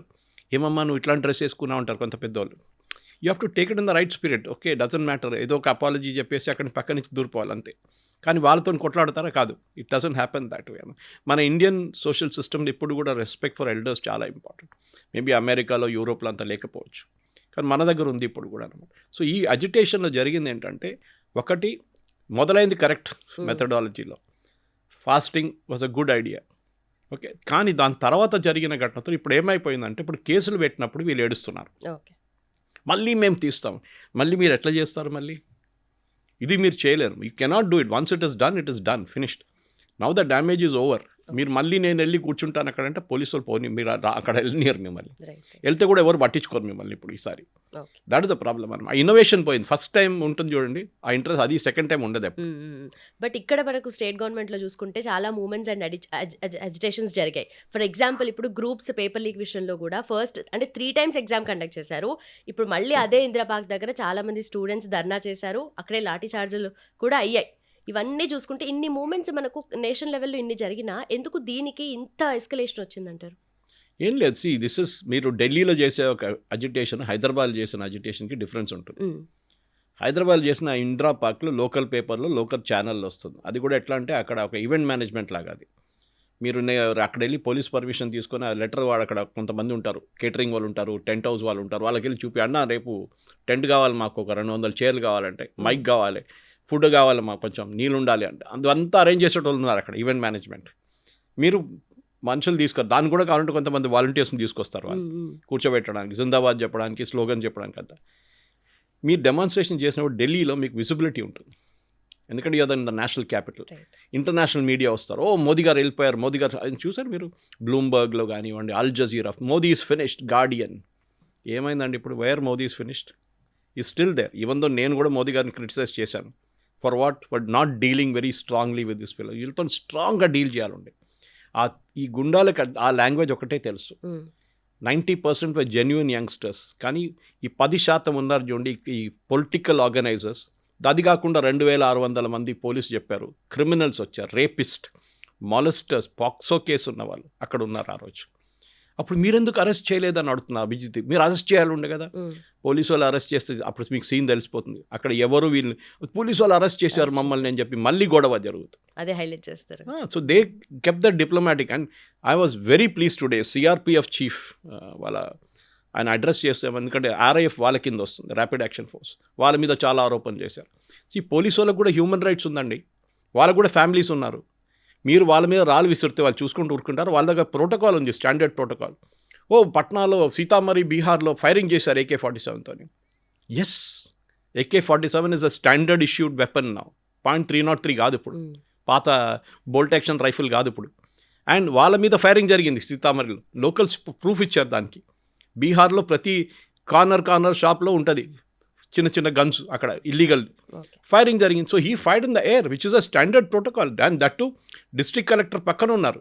ఏమమ్మా నువ్వు ఇట్లాంటి డ్రెస్ వేసుకున్నావు అంటారు కొంత పెద్దోళ్ళు. You have to take it in the right spirit. Okay, doesn't matter, ఏదో ఒక అపాలజీ చెప్పేసి అక్కడి పక్క నుంచి దూరిపోవాలి అంతే. కానీ వాళ్ళతో కొట్లాడతారా, కాదు, it doesn't happen that way. మన ఇండియన్ సోషల్ సిస్టమ్ ఇప్పుడు కూడా రెస్పెక్ట్ ఫర్ ఎల్డర్స్ చాలా ఇంపార్టెంట్. మేబీ అమెరికాలో, యూరోప్లో అంతా లేకపోవచ్చు, కానీ మన దగ్గర ఉంది ఇప్పుడు కూడా అనమాట. సో ఈ అజిటేషన్లో జరిగింది ఏంటంటే, ఒకటి మొదలైంది కరెక్ట్ మెథడాలజీలో, fasting was a good idea. Okay, కానీ దాని తర్వాత జరిగిన ఘటనతో ఇప్పుడు ఏమైపోయిందంటే, ఇప్పుడు కేసులు పెట్టినప్పుడు వీళ్ళు ఏడుస్తున్నారు, మళ్ళీ మేము తీస్తాం, మళ్ళీ మీరు ఎట్లా చేస్తారు, మళ్ళీ ఇది మీరు చేయలేరు, you cannot do it. Once it is done, finished, now the damage is over. మీరు మళ్ళీ నేను వెళ్ళి కూర్చుంటాను అక్కడంటే పోలీసు వాళ్ళు పోనీ, మీరు అక్కడ వెళ్ళనియరు మిమ్మల్ని, వెళ్తే కూడా ఎవరు పట్టించుకోరు మిమ్మల్ని ఇప్పుడు ఈసారి. దట్ ఇస్ ద ప్రాబ్లమ్ అనమాట. ఇన్నోవేషన్ పోయింది, ఫస్ట్ టైం ఉంటుంది చూడండి ఆ ఇంట్రెస్ట్, అది సెకండ్ టైం ఉండదు. బట్ ఇక్కడ మనకు స్టేట్ గవర్నమెంట్లో చూసుకుంటే చాలా మూవ్మెంట్స్ అండ్ అజిటేషన్స్ జరిగాయి. ఫర్ ఎగ్జాంపుల్, ఇప్పుడు గ్రూప్స్ పేపర్ లీక్ విషయంలో కూడా ఫస్ట్ అంటే 3 times ఎగ్జామ్ కండక్ట్ చేశారు. ఇప్పుడు మళ్ళీ అదే ఇందిరాబాగ్ దగ్గర చాలా మంది స్టూడెంట్స్ ధర్నా చేశారు, అక్కడే లాఠీ చార్జీలు కూడా అయ్యాయి. ఇవన్నీ చూసుకుంటే ఇన్ని మూమెంట్స్ మనకు నేషన్ లెవెల్లో ఇన్ని జరిగినా ఎందుకు దీనికి ఇంత ఎస్కలేషన్ వచ్చిందంటారు? ఏం లేదు, దిస్ ఇస్, మీరు ఢిల్లీలో చేసే ఒక అజిటేషన్, హైదరాబాద్ చేసిన అజిటేషన్కి డిఫరెన్స్ ఉంటుంది. హైదరాబాద్ చేసిన ఇందిరా పార్క్లో లోకల్ పేపర్లో, లోకల్ ఛానల్లో వస్తుంది. అది కూడా ఎట్లా అంటే అక్కడ ఒక ఈవెంట్ మేనేజ్మెంట్ లాగా, అది మీరు అక్కడ వెళ్ళి పోలీస్ పర్మిషన్ తీసుకొని ఆ లెటర్, వాడు అక్కడ కొంతమంది ఉంటారు, కేటరింగ్ వాళ్ళు ఉంటారు, టెంట్ హౌస్ వాళ్ళు ఉంటారు, వాళ్ళకి వెళ్ళి చూపి, అన్న రేపు టెంట్ కావాలి మాకు, ఒక 200 చైర్లు కావాలంటే, మైక్ కావాలి, ఫుడ్ కావాలి మాకు, కొంచెం నీళ్ళు ఉండాలి అంటే, అంతా అరేంజ్ చేసేటోళ్ళు ఉన్నారు అక్కడ ఈవెంట్ మేనేజ్మెంట్. మీరు మనుషులు దాన్ని కూడా కావాలంటే కొంతమంది వాలంటీర్స్ని తీసుకొస్తారు వాళ్ళు కూర్చోబెట్టడానికి, జిందాబాద్ చెప్పడానికి, స్లోగన్ చెప్పడానికి అంతా. మీరు డెమాన్స్ట్రేషన్ చేసినప్పుడు ఢిల్లీలో మీకు విజిబిలిటీ ఉంటుంది, ఎందుకంటే ఇదంతా నేషనల్ క్యాపిటల్. ఇంటర్నేషనల్ మీడియా వస్తారు, మోదీ గారు వెళ్ళిపోయారు, మోదీ గారు చూసారు మీరు బ్లూంబర్గ్లో కానివ్వండి, Al Jazeera, Modi is finished, Guardian. ఏమైందండి ఇప్పుడు? Where Modi is finished? ఈ స్టిల్ దేర్. ఈవెన్ దో నేను కూడా మోదీ గారిని క్రిటిసైజ్ చేశాను. For not dealing very strongly with this fellow. వీళ్ళతో స్ట్రాంగ్గా డీల్ చేయాలండి. ఈ గుండాలకు ఆ లాంగ్వేజ్ ఒకటే తెలుసు. 90% వర్ జెన్యున్ యంగ్స్టర్స్. కానీ ఈ 10% ఉన్నారు చూడండి ఈ పొలిటికల్ ఆర్గనైజర్స్. అది కాకుండా 2600 మంది పోలీసు చెప్పారు, క్రిమినల్స్ వచ్చారు, రేపిస్ట్, మాలెస్టర్స్, పాక్సో కేసు ఉన్న వాళ్ళు అక్కడ ఉన్నారు ఆ రోజు. అప్పుడు మీరెందుకు అరెస్ట్ చేయలేదని అడుగుతున్నారు అభిజిత్. మీరు అరెస్ట్ చేయాలి ఉండే కదా. పోలీసు వాళ్ళు అరెస్ట్ చేస్తే అప్పుడు మీకు సీన్ తెలిసిపోతుంది. అక్కడ ఎవరు వీళ్ళు పోలీసు వాళ్ళు అరెస్ట్ చేశారు మమ్మల్ని అని చెప్పి మళ్ళీ గొడవ జరుగుతుంది. అదే హైలైట్ చేస్తారు. So they కెప్ the diplomatic. And I was very please today CRPF chief ఆయన అడ్రస్ చేస్తాం, ఎందుకంటే ఆర్ఐఎఫ్ వాళ్ళ కింద వస్తుంది, ర్యాపిడ్ యాక్షన్ ఫోర్స్. వాళ్ళ మీద చాలా ఆరోపణలు చేశారు. ఈ పోలీసు వాళ్ళకు కూడా హ్యూమన్ రైట్స్ ఉందండి, వాళ్ళకు కూడా ఫ్యామిలీస్ ఉన్నారు. మీరు వాళ్ళ మీద రాళ్ళు విసిరితే వాళ్ళు చూసుకుంటూ ఊరుకుంటారు. వాళ్ళ దగ్గర ప్రోటోకాల్ ఉంది, స్టాండర్డ్ ప్రోటోకాల్. పట్నాలో, సీతామఢీ, బీహార్లో ఫైరింగ్ చేశారు AK-47తో. Yes, AK-47 is a standard issued weapon నా. .303 కాదు ఇప్పుడు, పాత బోల్ట్ యాక్షన్ రైఫిల్ కాదు ఇప్పుడు. అండ్ వాళ్ళ మీద ఫైరింగ్ జరిగింది సీతామఢీలో. లోకల్స్ ప్రూఫ్ ఇచ్చారు దానికి. బీహార్లో ప్రతి కార్నర్ షాప్లో ఉంటుంది చిన్న చిన్న గన్స్, అక్కడ ఇల్లీగల్ ఫైరింగ్ జరిగింది. So he fired in the air which is a standard protocol. And that to district collector పక్కన ఉన్నారు,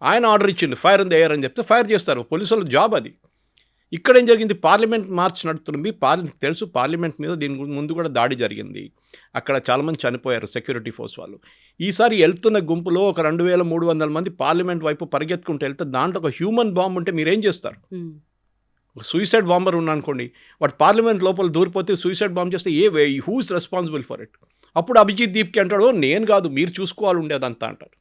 ఆయన ఆర్డర్ ఇచ్చింది ఫైర్ ఇన్ ద ఎయిర్ అని చెప్తే ఫైర్ చేస్తారు. పోలీసుల జాబ్ అది. ఇక్కడ ఏం జరిగింది? పార్లమెంట్ మార్చ్ నడుస్తుంది. తెలుసు పార్లమెంట్ మీద దీని ముందు కూడా దాడి జరిగింది. అక్కడ చాలామంది చనిపోయారు సెక్యూరిటీ ఫోర్స్ వాళ్ళు. ఈసారి వెళ్తున్న గుంపులో ఒక 2300 మంది పార్లమెంట్ వైపు పరిగెత్తుకుంటూ వెళ్తే దాంట్లో ఒక హ్యూమన్ బాంబ్ ఉంటే మీరేం చేస్తారు? సూసైడ్ బాంబర్ ఉన్నానుకోండి, వాడు పార్లమెంట్ లోపల దూరిపోతే సూసైడ్ బాంబ్ చేస్తే who is responsible for it? అప్పుడు అభిజిత్ దీప్కి అంటాడు, నేను కాదు, మీరు చూసుకోవాలి ఉండేదంతా అంటారు.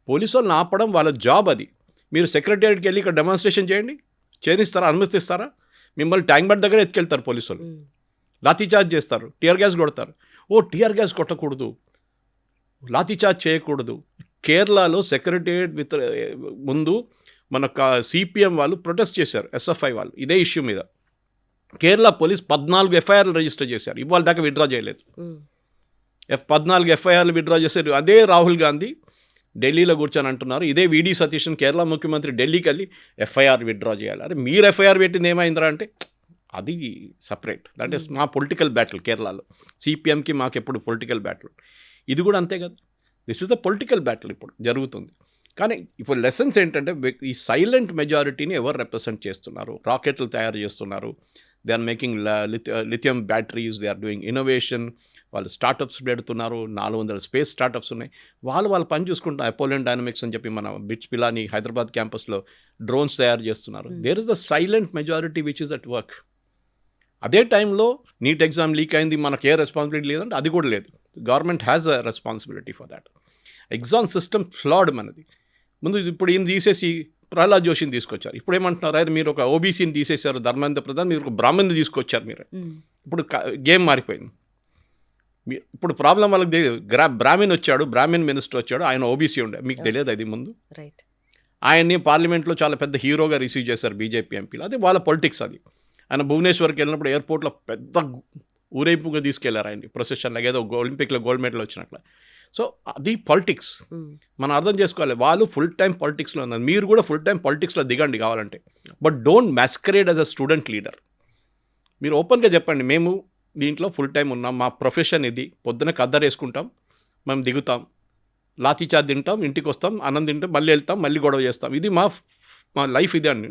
పోలీసు వాళ్ళని ఆపడం వాళ్ళ జాబ్ అది. మీరు సెక్రటేరియట్కి వెళ్ళి ఇక్కడ డెమాన్స్ట్రేషన్ చేయండి, చేయిస్తారా? అనుమతిస్తారా? మిమ్మల్ని ట్యాంక్ బండ్ దగ్గర ఎత్తుకెళ్తారు పోలీసు వాళ్ళు, లాఠీచార్జ్ చేస్తారు, టియర్ గ్యాస్ కొడతారు. టియర్ గ్యాస్ కొట్టకూడదు, లాఠీచార్జ్ చేయకూడదు. కేరళలో సెక్రటేరియట్ ముందు మన CPM వాళ్ళు ప్రొటెస్ట్ చేశారు, SFI వాళ్ళు, ఇదే ఇష్యూ మీద. కేరళ పోలీస్ 14 FIRలు రిజిస్టర్ చేశారు, ఇవాళ దాకా విత్డ్రా చేయలేదు. 14 FIRలు విత్డ్రా చేశారు. అదే రాహుల్ గాంధీ ఢిల్లీలో కూర్చొని అంటున్నారు, ఇదే VD సతీశన్ కేరళ ముఖ్యమంత్రి ఢిల్లీకి వెళ్ళి FIR విత్డ్రా చేయాలి. అరే మీరు FIR పెట్టింది ఏమైందిరా అంటే అది సపరేట్, దట్ ఈస్ మా పొలిటికల్ బ్యాటిల్. కేరళలో CPMకి మాకు ఎప్పుడు పొలిటికల్ బ్యాటిల్, ఇది కూడా అంతే కదా. This is the political battle ఇప్పుడు జరుగుతుంది. కానీ ఇప్పుడు లెసన్స్ ఏంటంటే ఈ సైలెంట్ మెజారిటీని ఎవరు రిప్రజెంట్ చేస్తున్నారు? రాకెట్లు తయారు చేస్తున్నారు, they are making lithium batteries, they are doing innovation, వాళ్ళు స్టార్టప్స్ పెడుతున్నారు, 400 స్పేస్ స్టార్టప్స్ ఉన్నాయి. వాళ్ళు పని చూసుకుంటున్నారు. అపోలో డైనమిక్స్ అని చెప్పి మన బిట్స్ పిలాని హైదరాబాద్ క్యాంపస్లో డ్రోన్స్ తయారు చేస్తున్నారు. There is the silent majority which is at work. అదే టైంలో నీట్ ఎగ్జామ్ లీక్ అయింది, మనకు ఏ రెస్పాన్సిబిలిటీ లేదంటే అది కూడా లేదు. Government has a responsibility for that. Exam system ఫ్లాడ్ మనది. ముందు ఇప్పుడు ఈయన తీసేసి ప్రహ్లాద్ జోషిని తీసుకొచ్చారు. ఇప్పుడు ఏమంటున్నారు? అయితే మీరు ఒక OBCని తీసేశారు, ధర్మేంద్ర ప్రధాన్, మీరు ఒక బ్రాహ్మణ్ని తీసుకొచ్చారు. మీరు ఇప్పుడు గేమ్ మారిపోయింది. ఇప్పుడు ప్రాబ్లం వాళ్ళకి బ్రాహ్మణ్ వచ్చాడు, బ్రాహ్మణ్ మినిస్టర్ వచ్చాడు, ఆయన OBC ఉండే, మీకు తెలియదు అది ముందు. ఆయన్ని పార్లమెంట్లో చాలా పెద్ద హీరోగా రిసీవ్ చేశారు BJP ఎంపీలు. అది వాళ్ళ పొలిటిక్స్. అది ఆయన భువనేశ్వర్కి వెళ్ళినప్పుడు ఎయిర్పోర్ట్లో పెద్ద ఊరేపుగా తీసుకెళ్లారు ఆయన్ని ప్రొసెషన్, ఏదో ఒలింపిక్లో గోల్డ్ మెడల్ వచ్చినట్ల. సో అది పాలిటిక్స్ మనం అర్థం చేసుకోవాలి. వాళ్ళు ఫుల్ టైం పాలిటిక్స్లో ఉన్నారు, మీరు కూడా ఫుల్ టైం పాలిటిక్స్లో దిగండి కావాలంటే. But don't masquerade as a student leader. మీరు ఓపెన్గా చెప్పండి, మేము దీంట్లో ఫుల్ టైం ఉన్నాం, మా ప్రొఫెషన్ ఇది, పొద్దున కద్దరు వేసుకుంటాం, మేము దిగుతాం, లాఠీచార్జ్ తింటాం, ఇంటికి వస్తాం, అన్నం తింటాం, మళ్ళీ వెళ్తాం, మళ్ళీ గొడవ చేస్తాం, ఇది మా లైఫ్ ఇదే అండి.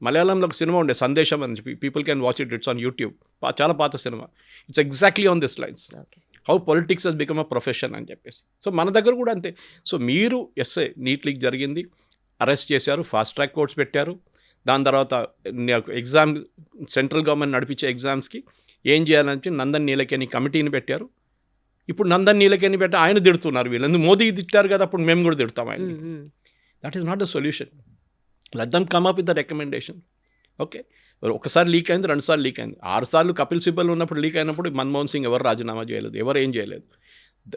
మలయాళంలో ఒక సినిమా ఉండే సందేశం అని చెప్పి, people can watch it's on YouTube, చాలా పాత సినిమా. It's exactly on this lines, how politics has become a profession అని చెప్పేసి. సో మన దగ్గర కూడా అంతే. సో మీరు నీట్ లీక్ జరిగింది, అరెస్ట్ చేశారు, ఫాస్ట్ ట్రాక్ కోర్ట్స్ పెట్టారు. దాని తర్వాత ఎగ్జామ్ సెంట్రల్ గవర్నమెంట్ నడిపించే ఎగ్జామ్స్కి ఏం చేయాలని నందన్ నీలకేని కమిటీని పెట్టారు. ఇప్పుడు నందన్ నీలకేని పెట్టి ఆయన తిడుతున్నారు, వీళ్ళు మోదీ తిట్టారు కదా, అప్పుడు మేము కూడా తిడతాం ఆయన. That is not the solution. Let them come up with the recommendation. Okay, ఒకసారి లీక్ అయింది, 2 సార్లు లీక్ అయింది, 6 సార్లు కపిల్ సిబల్ ఉన్నప్పుడు లీక్ అయినప్పుడు మన్మోహన్ సింగ్ ఎవరు రాజీనామా చేయలేదు, ఎవరు ఏం చేయలేదు.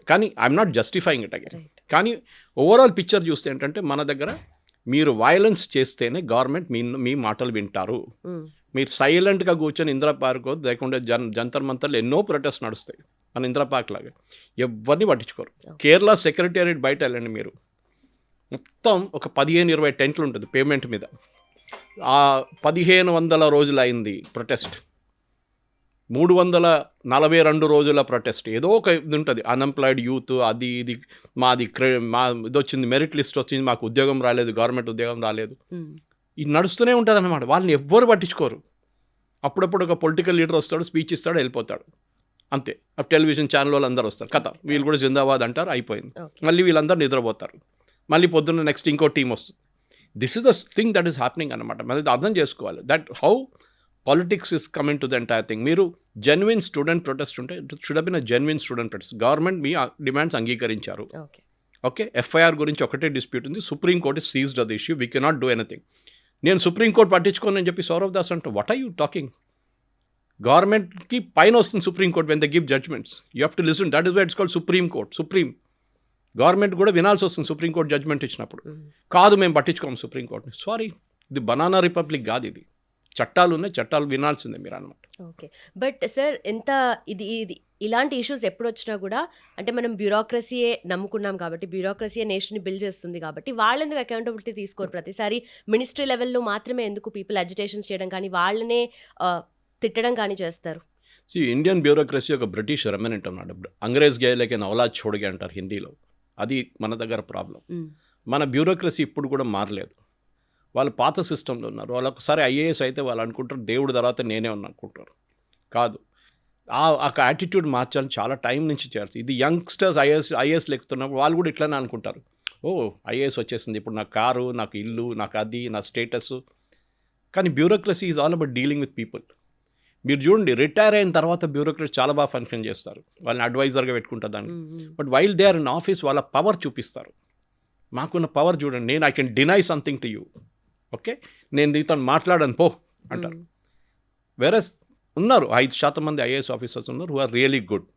కానీ I'm not justifying it again. కానీ ఓవరాల్ పిక్చర్ చూస్తే ఏంటంటే మన దగ్గర మీరు వైలెన్స్ చేస్తేనే గవర్నమెంట్ మీ మాటలు వింటారు. మీరు సైలెంట్గా కూర్చొని ఇందిరా పార్క్ లేకుంటే జంతర్ మంతర్లు ఎన్నో ప్రొటెస్ట్ నడుస్తాయి మన ఇందిరా పార్క్ లాగా, ఎవరిని పట్టించుకోరు. కేరళ సెక్రటేరియట్ బయట వెళ్ళండి మీరు, మొత్తం ఒక 15-20 టెంట్లు ఉంటుంది పేమెంట్ మీద. ఆ 1500 రోజులు అయింది ప్రొటెస్ట్, 342 రోజుల ప్రొటెస్ట్. ఏదో ఒక ఇది ఉంటుంది, అన్ఎంప్లాయిడ్ యూత్ అది ఇది, మా ఇది వచ్చింది, మెరిట్ లిస్ట్ వచ్చింది, మాకు ఉద్యోగం రాలేదు, గవర్నమెంట్ ఉద్యోగం రాలేదు, ఇది నడుస్తూనే ఉంటుంది అన్నమాట. వాళ్ళని ఎవ్వరు పట్టించుకోరు. అప్పుడప్పుడు ఒక పొలిటికల్ లీడర్ వస్తాడు, స్పీచ్ ఇస్తాడు, వెళ్ళిపోతాడు, అంతే. టెలివిజన్ ఛానల్ వాళ్ళు అందరూ వస్తారు, కథ వీళ్ళు కూడా జిందాబాద్ అంటారు, అయిపోయింది. మళ్ళీ వీళ్ళందరూ నిద్రపోతారు, మళ్ళీ పొద్దున్న నెక్స్ట్ ఇంకో టీం వస్తుంది. This is the thing that is happening అనమాట. మనం అర్థం చేసుకోవాలి that how politics is coming to the entire thing. మీరు జెన్యున్ స్టూడెంట్ ప్రొటెస్ట్ ఉంటే it should have been a genuine student protest. Government మీ డిమాండ్స్ అంగీకరించారు, ఓకే. ఎఫ్ఐఆర్ గురించి ఒకటే డిస్ప్యూట్ ఉంది, supreme court is seized the issue, we cannot do anything. నేను supreme court పట్టించుకోను అని చెప్పి సౌరవ్ దాస్ అంటే వాట్ ఆర్ యూ టాకింగ్? గవర్నమెంట్కి పైన వస్తుంది supreme court when the give judgments, you have to listen, that is why it's called supreme court. Supreme government కూడా వినాల్సి వస్తుంది సుప్రీంకోర్టు జడ్జ్మెంట్ ఇచ్చినప్పుడు. కాదు మేము పట్టించుకోము సుప్రీంకోర్టుని, సారీ, ఇది బనానా రిపబ్లిక్ కాదు, ఇది చట్టాలు ఉన్నాయి, చట్టాలు వినాల్సిందే మీరు అన్నమాట. ఓకే. బట్ సార్ ఎంత ఇది ఇలాంటి ఇష్యూస్ ఎప్పుడు వచ్చినా కూడా అంటే మనం బ్యూరోక్రసీయే నమ్ముకున్నాం కాబట్టి, బ్యూరోక్రసీయే నేషన్ని బిల్డ్ చేస్తుంది కాబట్టి వాళ్ళెందుకు అకౌంటబిలిటీ తీసుకోరు? ప్రతిసారి మినిస్ట్రీ లెవెల్లో మాత్రమే ఎందుకు పీపుల్ అజిటేషన్స్ చేయడం కానీ వాళ్ళనే తిట్టడం కానీ చేస్తారు? ఇండియన్ బ్యూరోక్రసీ ఒక బ్రిటిష్ రెమినెంట్ అన్నమాట. అంగ్రేజ్ గయే లేకిన్ ఔలాద్ చోడగే అంటారు హిందీలో. అది మన దగ్గర ప్రాబ్లం. మన బ్యూరోక్రసీ ఇప్పుడు కూడా మారలేదు. వాళ్ళు పాత సిస్టంలో ఉన్నారు. వాళ్ళు ఒకసారి ఐఏఎస్ అయితే వాళ్ళు అనుకుంటారు దేవుడి తర్వాత నేనే ఉన్నా అనుకుంటారు. కాదు, ఆ యాటిట్యూడ్ మార్చాలని చాలా టైం నుంచి చేయాల్సి. ఇది యంగ్స్టర్స్ ఐఏఎస్ లెక్కుతున్నప్పుడు వాళ్ళు కూడా ఇట్లానే అనుకుంటారు, ఓ ఐఏఎస్ వచ్చేసింది, ఇప్పుడు నాకు కారు, నాకు ఇల్లు, నాకు అది, నా స్టేటస్. కానీ bureaucracy is all about dealing with people. మీరు చూడండి, రిటైర్ అయిన తర్వాత బ్యూరోక్రసీ చాలా బాగా ఫంక్షన్ చేస్తారు, వాళ్ళని అడ్వైజర్గా పెట్టుకుంటారు దాన్ని. But while they are in office వాళ్ళ పవర్ చూపిస్తారు. మాకున్న పవర్ చూడండి, నేను I can deny something to you, okay, నేను దీంతో మాట్లాడను పో అంటారు. వేరస్ ఉన్నారు 5% మంది ఐఏఎస్ ఆఫీసర్స్ ఉన్నారు హూ ఆర్ రియలీ గుడ్.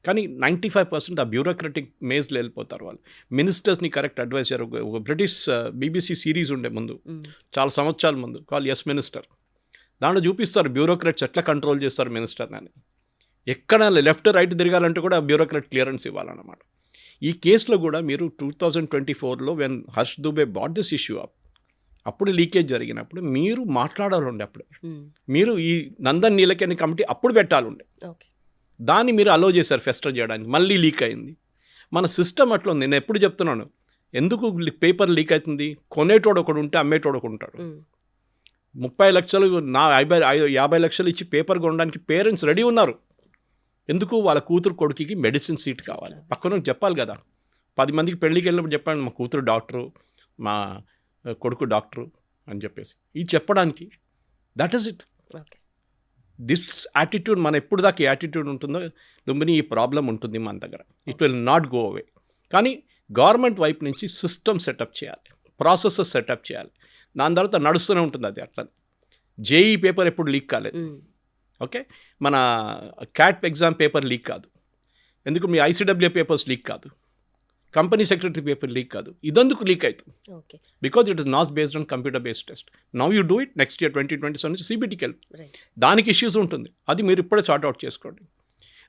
కానీ 95% ఆ బ్యూరోక్రటిక్ మేజ్లో వెళ్ళిపోతారు వాళ్ళు. మినిస్టర్స్ని కరెక్ట్ అడ్వైస్ చేయరు. ఒక బ్రిటిష్ బీబీసీ సిరీస్ ఉండే ముందు, చాలా సంవత్సరాల ముందు, కాల్ ఎస్ మినిస్టర్. దాంట్లో చూపిస్తారు బ్యూరోక్రాట్స్ ఎట్లా కంట్రోల్ చేస్తారు మినిస్టర్ని అని. ఎక్కడ లెఫ్ట్ రైట్ తిరగాలంటే కూడా బ్యూరోక్రాట్ క్లియరెన్స్ ఇవ్వాలన్నమాట. ఈ కేసులో కూడా మీరు 2024లో when Harsh Dubey brought this issue up, అప్పుడు లీకేజ్ జరిగినప్పుడు మీరు మాట్లాడాలండి. అప్పుడే మీరు ఈ నందన్ నీలకేని కమిటీ అప్పుడు పెట్టాలండి. దాన్ని మీరు అలో చేశారు ఫెస్టర్ చేయడానికి, మళ్ళీ లీక్ అయింది. మన సిస్టమ్ అట్లా ఉంది. నేను ఎప్పుడు చెప్తున్నాను, ఎందుకు పేపర్ లీక్ అవుతుంది? కొనేటోడు ఒకడు ఉంటే అమ్మేటోడు ఒకడు ఉంటాడు. 30 లక్షలు 50 లక్షలు ఇచ్చి పేపర్ కొనడానికి పేరెంట్స్ రెడీ ఉన్నారు. ఎందుకు? వాళ్ళ కూతురు కొడుకుకి మెడిసిన్ సీట్ కావాలి. పక్కన చెప్పాలి కదా, 10 మందికి పెళ్ళికి వెళ్ళినప్పుడు చెప్పండి మా కూతురు డాక్టరు, మా కొడుకు డాక్టరు అని చెప్పేసి ఇది చెప్పడానికి. That is it. This attitude మన ఎప్పుడు దాకా యాటిట్యూడ్ ఉంటుందో లుంబిని ఈ ప్రాబ్లం ఉంటుంది మన దగ్గర. It will not go away. కానీ గవర్నమెంట్ వైపు నుంచి సిస్టమ్ సెటప్ చేయాలి, ప్రాసెసెస్ సెటప్ చేయాలి. దాని తర్వాత నడుస్తూనే ఉంటుంది అది. అట్లా జేఈ పేపర్ ఎప్పుడు లీక్ కాలేదు, ఓకే, మన క్యాట్ ఎగ్జామ్ పేపర్ లీక్ కాదు, ఎందుకు మీ ఐసీడబ్ల్యూ పేపర్స్ లీక్ కాదు, కంపెనీ సెక్రటరీ పేపర్ లీక్ కాదు. ఇదందుకు లీక్ అవుతుంది, because it is not based on computer based test. Now you do it, next year 2027 నుంచి సిబిటీకి వెళ్ళి దానికి ఇష్యూస్ ఉంటుంది. అది మీరు ఇప్పుడే సార్ట్అవుట్ చేసుకోండి,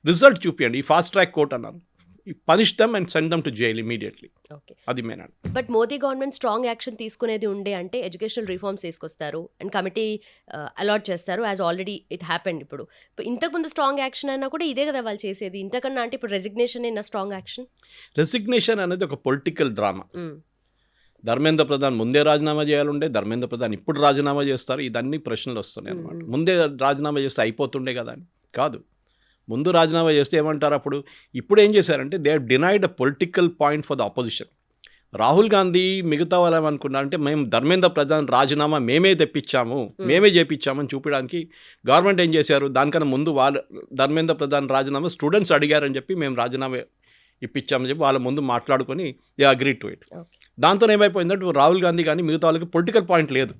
రిజల్ట్ చూపించండి. ఈ ఫాస్ట్ ట్రాక్ కోర్ట్ అన్నారు, punish them and send them to jail immediately. అది main. But Modi government strong action తీసుకునేది ఉండే అంటే ఎడ్యుకేషనల్ రిఫార్మ్స్ తీసుకొస్తారు అండ్ కమిటీ అలాట్ చేస్తారు, యాజ్ ఆల్రెడీ ఇట్ హ్యాపెండ్. ఇప్పుడు ఇంతకుముందు స్ట్రాంగ్ యాక్షన్ అయినా కూడా ఇదే కదా వాళ్ళు చేసేది. ఇంతకన్నా అంటే ఇప్పుడు రెసిగ్నేషన్ అయినా స్ట్రాంగ్ యాక్షన్. రెసిగ్నేషన్ అనేది ఒక పొలిటికల్ డ్రామా. ధర్మేంద్ర ప్రధాన్ ముందే రాజీనామా చేయాలండే, ధర్మేంద్ర ప్రధాన్ ఇప్పుడు రాజీనామా చేస్తారు, ఇదన్నీ ప్రశ్నలు వస్తున్నాయి అన్నమాట. ముందే రాజీనామా చేస్తే అయిపోతుండే కదా అని కాదు. ముందు రాజీనామా చేస్తే ఏమంటారు అప్పుడు? ఇప్పుడు ఏం చేశారంటే they have denied a political point for the opposition. Rahul Gandhi మిగతా వాళ్ళు ఏమనుకున్నారంటే మేము ధర్మేంద్ర ప్రధాన్ రాజీనామా మేమే తెప్పించాము, మేమే చేపించామని చూపించడానికి గవర్నమెంట్ ఏం చేశారు, దానికన్నా ముందు వాళ్ళు ధర్మేంద్ర ప్రధాన్ రాజీనామా స్టూడెంట్స్ అడిగారని చెప్పి మేము రాజీనామా ఇప్పించామని చెప్పి వాళ్ళ ముందు మాట్లాడుకొని దే అగ్రీ టు ఇట్. దాంతో ఏమైపోయిందంటే రాహుల్ గాంధీ కానీ మిగతా వాళ్ళకి పొలిటికల్ పాయింట్ లేదు.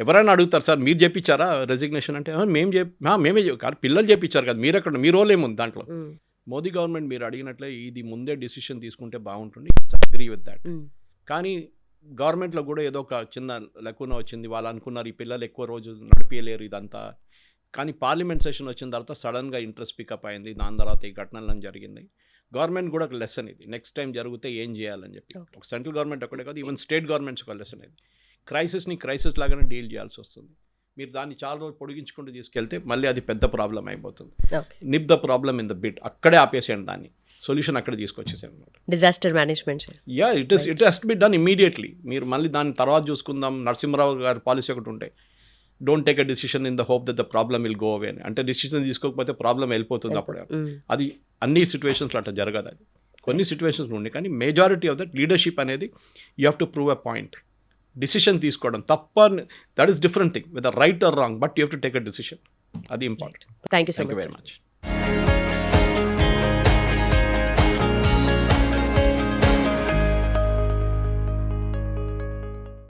ఎవరైనా అడుగుతారు, సార్ మీరు చేపించారా రెసిగ్నేషన్ అంటే, మేమే కాదు పిల్లలు చేపించారు కదా, మీరు ఎక్కడ, మీ రోల్ ఏముంది దాంట్లో? మోదీ గవర్నమెంట్ మీరు అడిగినట్లే ఇది ముందే డిసిషన్ తీసుకుంటే బాగుంటుంది, అగ్రీ విత్ దాట్. కానీ గవర్నమెంట్లో కూడా ఏదో ఒక చిన్న లెక్కున వచ్చింది, వాళ్ళు అనుకున్నారు ఈ పిల్లలు ఎక్కువ రోజు నడిపించలేరు ఇదంతా, కానీ పార్లమెంట్ సెషన్ వచ్చిన తర్వాత సడన్గా ఇంట్రెస్ట్ పికప్ అయింది, దాని తర్వాత ఈ ఘటనలను జరిగింది. గవర్నమెంట్ కూడా ఒక లెసన్ ఇది, నెక్స్ట్ టైం జరిగితే ఏం చేయాలని చెప్పి. ఒక సెంట్రల్ గవర్నమెంట్ ఒకటే కాదు, ఈవెన్ స్టేట్ గవర్నమెంట్స్ ఒక లెసన్ ఇది. క్రైసిస్ని క్రైసిస్ లాగానే డీల్ చేయాల్సి వస్తుంది. మీరు దాన్ని చాలా రోజులు పొడిగించుకుంటూ తీసుకెళ్తే మళ్ళీ అది పెద్ద ప్రాబ్లం అయిపోతుంది. Nip the problem in the bit, అక్కడే ఆపేసేయండి, దాన్ని సొల్యూషన్ అక్కడే తీసుకొచ్చేసాను అనమాట. Disaster management. Yeah, it has to be done immediately. మీరు మళ్ళీ దాన్ని తర్వాత చూసుకుందాం, నరసింహరావు గారి పాలసీ ఒకటి ఉంటాయి, don't take a decision in the hope that the problem will go away అని. అంటే డిసిషన్ తీసుకోకపోతే ప్రాబ్లం వెళ్ళిపోతుంది అప్పుడే. అది అన్ని సిచ్యువేషన్స్లో అట్లా జరగదు, అది కొన్ని సిచ్యువేషన్స్ ఉన్నాయి. కానీ మెజారిటీ ఆఫ్ దట్ లీడర్షిప్ అనేది you have to prove a point. Decision తీసుకోవడం తప్ప, that is different thing, with right or wrong, but you have to take a decision, అది important. Thank you so very much.